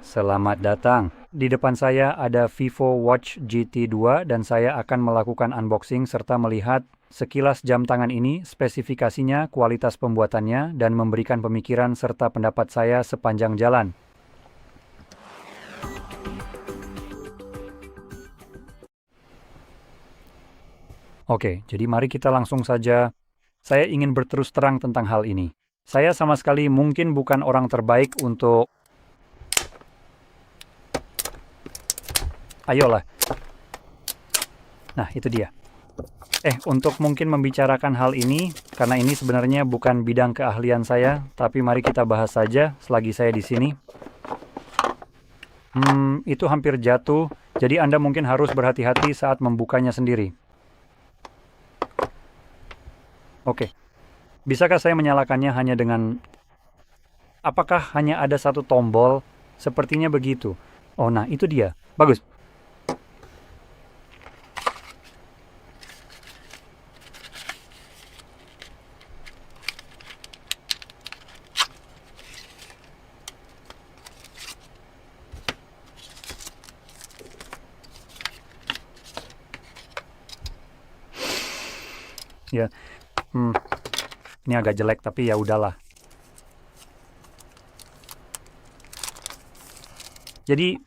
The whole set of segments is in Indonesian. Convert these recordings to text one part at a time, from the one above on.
Selamat datang. Di depan saya ada Vivo Watch GT2 dan saya akan melakukan unboxing serta melihat sekilas jam tangan ini, spesifikasinya, kualitas pembuatannya, dan memberikan pemikiran serta pendapat saya sepanjang jalan. Oke, jadi mari kita langsung saja. Saya ingin berterus terang tentang hal ini. Saya sama sekali mungkin bukan orang terbaik untuk... Ayolah. Nah, itu dia. Untuk mungkin membicarakan hal ini, karena ini sebenarnya bukan bidang keahlian saya, tapi mari kita bahas saja selagi saya di sini. Itu hampir jatuh, jadi Anda mungkin harus berhati-hati saat membukanya sendiri. Oke, bisakah saya menyalakannya hanya dengan... Apakah hanya ada satu tombol? Sepertinya begitu. Oh, nah itu dia. Bagus. Ya, ini agak jelek tapi ya udahlah. Jadi,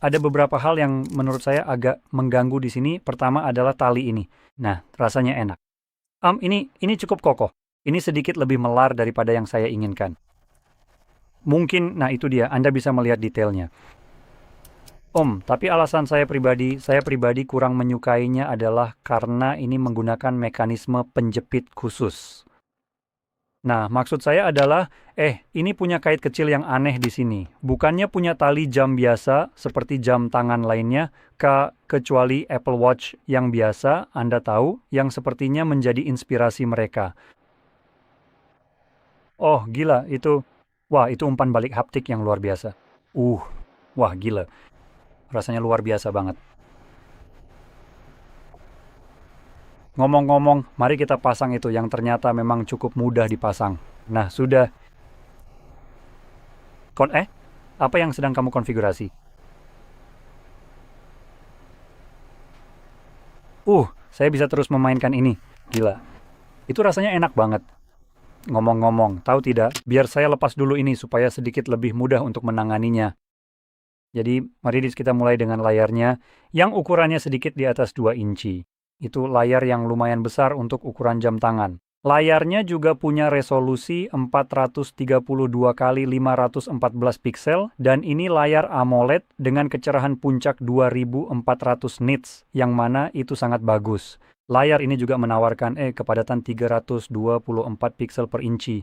ada beberapa hal yang menurut saya agak mengganggu di sini. Pertama adalah tali ini. Nah, rasanya enak. Ini cukup kokoh. Ini sedikit lebih melar daripada yang saya inginkan. Mungkin, nah itu dia, Anda bisa melihat detailnya. Tapi alasan saya pribadi kurang menyukainya adalah karena ini menggunakan mekanisme penjepit khusus. Nah, maksud saya adalah, ini punya kait kecil yang aneh di sini. Bukannya punya tali jam biasa seperti jam tangan lainnya, kecuali Apple Watch yang biasa, Anda tahu, yang sepertinya menjadi inspirasi mereka. Oh, gila, wah, itu umpan balik haptik yang luar biasa. Wah, gila. Rasanya luar biasa banget. Ngomong-ngomong, mari kita pasang itu yang ternyata memang cukup mudah dipasang. Nah, sudah. Apa yang sedang kamu konfigurasi? Saya bisa terus memainkan ini. Gila. Itu rasanya enak banget. Ngomong-ngomong, tahu tidak, biar saya lepas dulu ini supaya sedikit lebih mudah untuk menanganinya. Jadi, mari kita mulai dengan layarnya, yang ukurannya sedikit di atas 2 inci. Itu layar yang lumayan besar untuk ukuran jam tangan. Layarnya juga punya resolusi 432 kali 514 piksel, dan ini layar AMOLED dengan kecerahan puncak 2400 nits, yang mana itu sangat bagus. Layar ini juga menawarkan kepadatan 324 piksel per inci.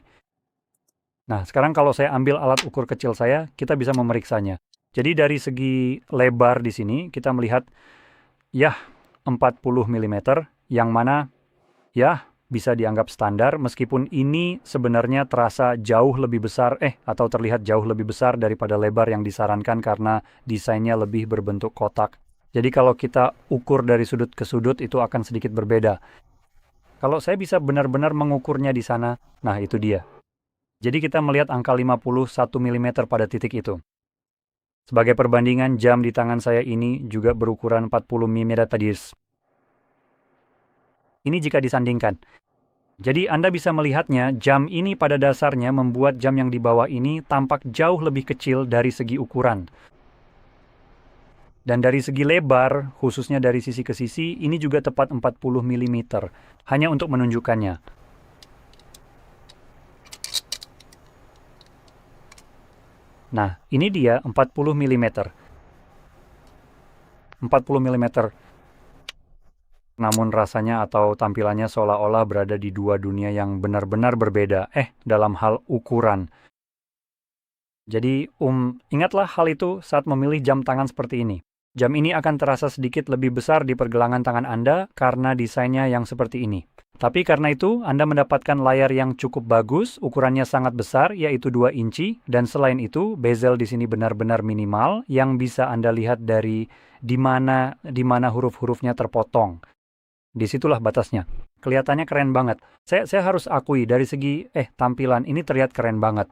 Nah, sekarang kalau saya ambil alat ukur kecil saya, kita bisa memeriksanya. Jadi dari segi lebar di sini, kita melihat, 40 mm, yang mana, bisa dianggap standar, meskipun ini sebenarnya terasa jauh lebih besar, atau terlihat jauh lebih besar daripada lebar yang disarankan karena desainnya lebih berbentuk kotak. Jadi kalau kita ukur dari sudut ke sudut, itu akan sedikit berbeda. Kalau saya bisa benar-benar mengukurnya di sana, nah itu dia. Jadi kita melihat angka 51 mm pada titik itu. Sebagai perbandingan, jam di tangan saya ini juga berukuran 40 mm tadi. Ini jika disandingkan. Jadi Anda bisa melihatnya, jam ini pada dasarnya membuat jam yang di bawah ini tampak jauh lebih kecil dari segi ukuran. Dan dari segi lebar, khususnya dari sisi ke sisi, ini juga tepat 40 mm. Hanya untuk menunjukkannya. Nah, ini dia 40 mm. 40 mm. Namun rasanya atau tampilannya seolah-olah berada di dua dunia yang benar-benar berbeda, dalam hal ukuran. Jadi, ingatlah hal itu saat memilih jam tangan seperti ini. Jam ini akan terasa sedikit lebih besar di pergelangan tangan Anda karena desainnya yang seperti ini. Tapi karena itu, Anda mendapatkan layar yang cukup bagus, ukurannya sangat besar, yaitu 2 inci, dan selain itu, bezel di sini benar-benar minimal, yang bisa Anda lihat dari di mana huruf-hurufnya terpotong. Disitulah batasnya. Kelihatannya keren banget. Saya harus akui, dari segi tampilan, ini terlihat keren banget.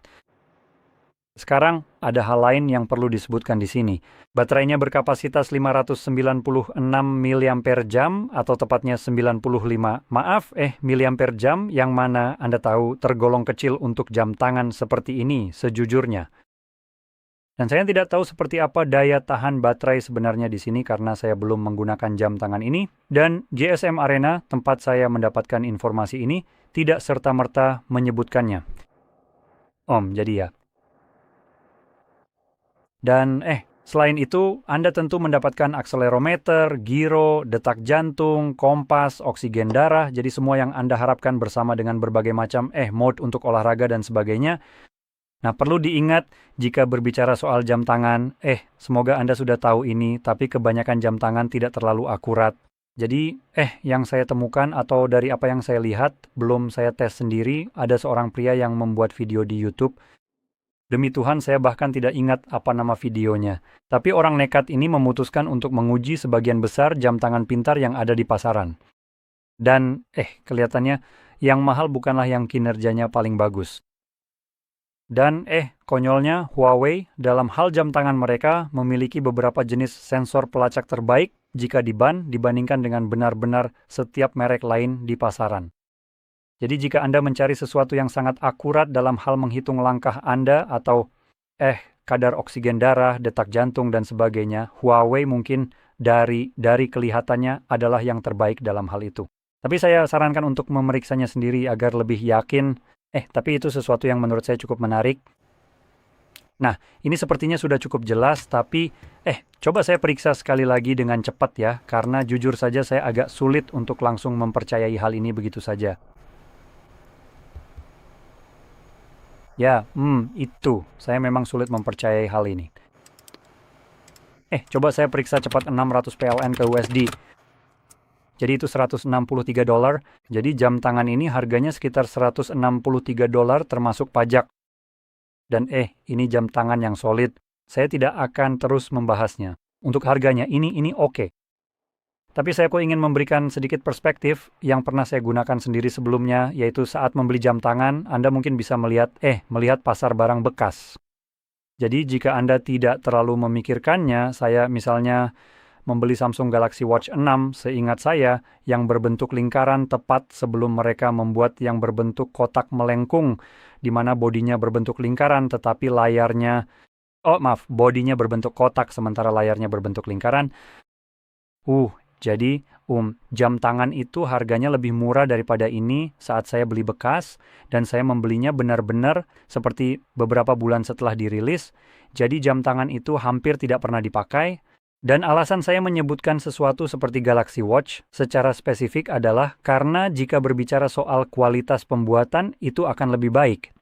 Sekarang, ada hal lain yang perlu disebutkan di sini. Baterainya berkapasitas 596 mAh atau tepatnya 95 mAh yang mana Anda tahu tergolong kecil untuk jam tangan seperti ini sejujurnya. Dan saya tidak tahu seperti apa daya tahan baterai sebenarnya di sini karena saya belum menggunakan jam tangan ini. Dan GSM Arena, tempat saya mendapatkan informasi ini, tidak serta-merta menyebutkannya. Jadi ya. Dan selain itu, Anda tentu mendapatkan akselerometer, giro, detak jantung, kompas, oksigen darah, jadi semua yang Anda harapkan bersama dengan berbagai macam mode untuk olahraga dan sebagainya. Nah, perlu diingat jika berbicara soal jam tangan, semoga Anda sudah tahu ini, tapi kebanyakan jam tangan tidak terlalu akurat. Jadi, yang saya temukan atau dari apa yang saya lihat, belum saya tes sendiri, ada seorang pria yang membuat video di YouTube. Demi Tuhan, saya bahkan tidak ingat apa nama videonya. Tapi orang nekat ini memutuskan untuk menguji sebagian besar jam tangan pintar yang ada di pasaran. Dan, kelihatannya yang mahal bukanlah yang kinerjanya paling bagus. Dan, konyolnya Huawei dalam hal jam tangan mereka memiliki beberapa jenis sensor pelacak terbaik jika dibandingkan dengan benar-benar setiap merek lain di pasaran. Jadi jika Anda mencari sesuatu yang sangat akurat dalam hal menghitung langkah Anda atau kadar oksigen darah, detak jantung, dan sebagainya, Huawei mungkin dari kelihatannya adalah yang terbaik dalam hal itu. Tapi saya sarankan untuk memeriksanya sendiri agar lebih yakin, tapi itu sesuatu yang menurut saya cukup menarik. Nah, ini sepertinya sudah cukup jelas, tapi coba saya periksa sekali lagi dengan cepat ya, karena jujur saja saya agak sulit untuk langsung mempercayai hal ini begitu saja. Ya, itu. Saya memang sulit mempercayai hal ini. Coba saya periksa cepat 600 PLN ke USD. Jadi itu $163. Jadi jam tangan ini harganya sekitar $163 termasuk pajak. Dan ini jam tangan yang solid. Saya tidak akan terus membahasnya. Untuk harganya, ini oke. Tapi saya ingin memberikan sedikit perspektif yang pernah saya gunakan sendiri sebelumnya, yaitu saat membeli jam tangan, Anda mungkin bisa melihat pasar barang bekas. Jadi jika Anda tidak terlalu memikirkannya, saya misalnya membeli Samsung Galaxy Watch 6, seingat saya, yang berbentuk lingkaran tepat sebelum mereka membuat yang berbentuk kotak melengkung, di mana bodinya berbentuk lingkaran, tetapi layarnya, bodinya berbentuk kotak, sementara layarnya berbentuk lingkaran. Jadi, jam tangan itu harganya lebih murah daripada ini saat saya beli bekas, dan saya membelinya benar-benar seperti beberapa bulan setelah dirilis. Jadi jam tangan itu hampir tidak pernah dipakai, dan alasan saya menyebutkan sesuatu seperti Galaxy Watch secara spesifik adalah karena jika berbicara soal kualitas pembuatan, itu akan lebih baik.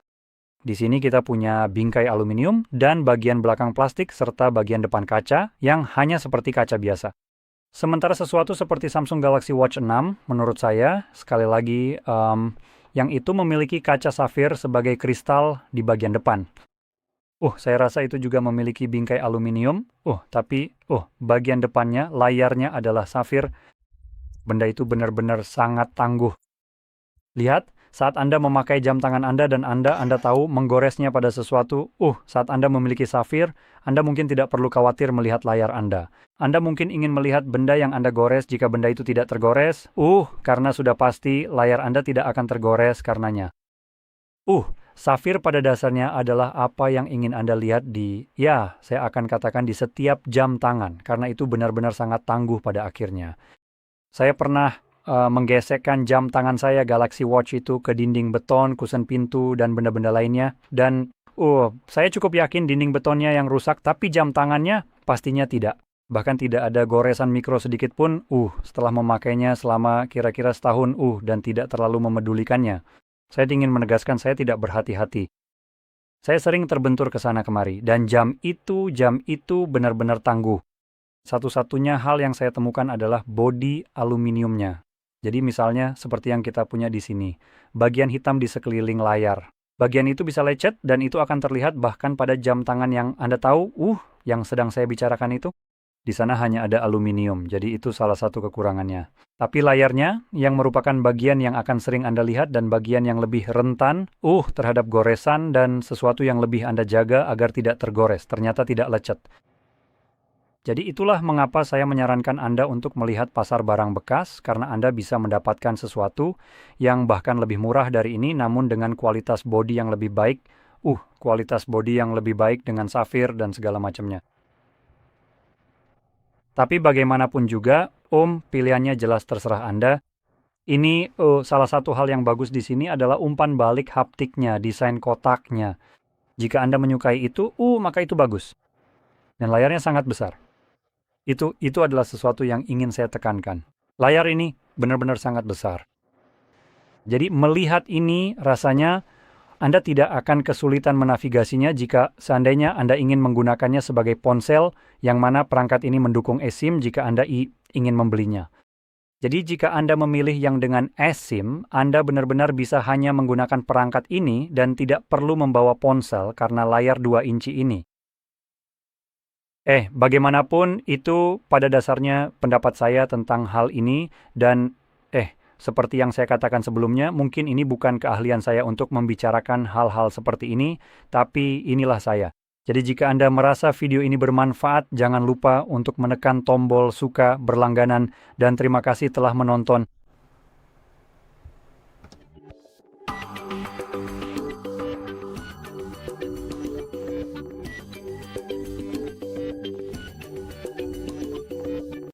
Di sini kita punya bingkai aluminium dan bagian belakang plastik serta bagian depan kaca yang hanya seperti kaca biasa. Sementara sesuatu seperti Samsung Galaxy Watch 6, menurut saya, sekali lagi, yang itu memiliki kaca safir sebagai kristal di bagian depan. Saya rasa itu juga memiliki bingkai aluminium, tapi bagian depannya, layarnya adalah safir. Benda itu benar-benar sangat tangguh. Lihat, saat Anda memakai jam tangan Anda dan Anda tahu menggoresnya pada sesuatu, saat Anda memiliki safir, Anda mungkin tidak perlu khawatir melihat layar Anda. Anda mungkin ingin melihat benda yang Anda gores jika benda itu tidak tergores, karena sudah pasti layar Anda tidak akan tergores karenanya. Safir pada dasarnya adalah apa yang ingin Anda lihat saya akan katakan di setiap jam tangan, karena itu benar-benar sangat tangguh pada akhirnya. Saya pernah menggesekkan jam tangan saya Galaxy Watch itu ke dinding beton, kusen pintu, dan benda-benda lainnya. Dan saya cukup yakin dinding betonnya yang rusak, tapi jam tangannya pastinya tidak. Bahkan tidak ada goresan mikro sedikit pun, setelah memakainya selama kira-kira setahun, dan tidak terlalu memedulikannya. Saya ingin menegaskan saya tidak berhati-hati. Saya sering terbentur ke sana kemari, dan jam itu benar-benar tangguh. Satu-satunya hal yang saya temukan adalah bodi aluminiumnya. Jadi misalnya seperti yang kita punya di sini, bagian hitam di sekeliling layar. Bagian itu bisa lecet dan itu akan terlihat bahkan pada jam tangan yang Anda tahu, yang sedang saya bicarakan itu. Di sana hanya ada aluminium, jadi itu salah satu kekurangannya. Tapi layarnya, yang merupakan bagian yang akan sering Anda lihat dan bagian yang lebih rentan, terhadap goresan dan sesuatu yang lebih Anda jaga agar tidak tergores, ternyata tidak lecet. Jadi itulah mengapa saya menyarankan Anda untuk melihat pasar barang bekas, karena Anda bisa mendapatkan sesuatu yang bahkan lebih murah dari ini, namun dengan kualitas bodi yang lebih baik, kualitas bodi yang lebih baik dengan safir dan segala macamnya. Tapi bagaimanapun juga, pilihannya jelas terserah Anda. Ini salah satu hal yang bagus di sini adalah umpan balik haptiknya, desain kotaknya. Jika Anda menyukai itu, maka itu bagus. Dan layarnya sangat besar. Itu adalah sesuatu yang ingin saya tekankan. Layar ini benar-benar sangat besar. Jadi melihat ini rasanya Anda tidak akan kesulitan menavigasinya jika seandainya Anda ingin menggunakannya sebagai ponsel yang mana perangkat ini mendukung eSIM jika Anda ingin membelinya. Jadi jika Anda memilih yang dengan eSIM, Anda benar-benar bisa hanya menggunakan perangkat ini dan tidak perlu membawa ponsel karena layar 2 inci ini. Bagaimanapun itu pada dasarnya pendapat saya tentang hal ini dan seperti yang saya katakan sebelumnya, mungkin ini bukan keahlian saya untuk membicarakan hal-hal seperti ini, tapi inilah saya. Jadi jika Anda merasa video ini bermanfaat, jangan lupa untuk menekan tombol suka berlangganan dan terima kasih telah menonton.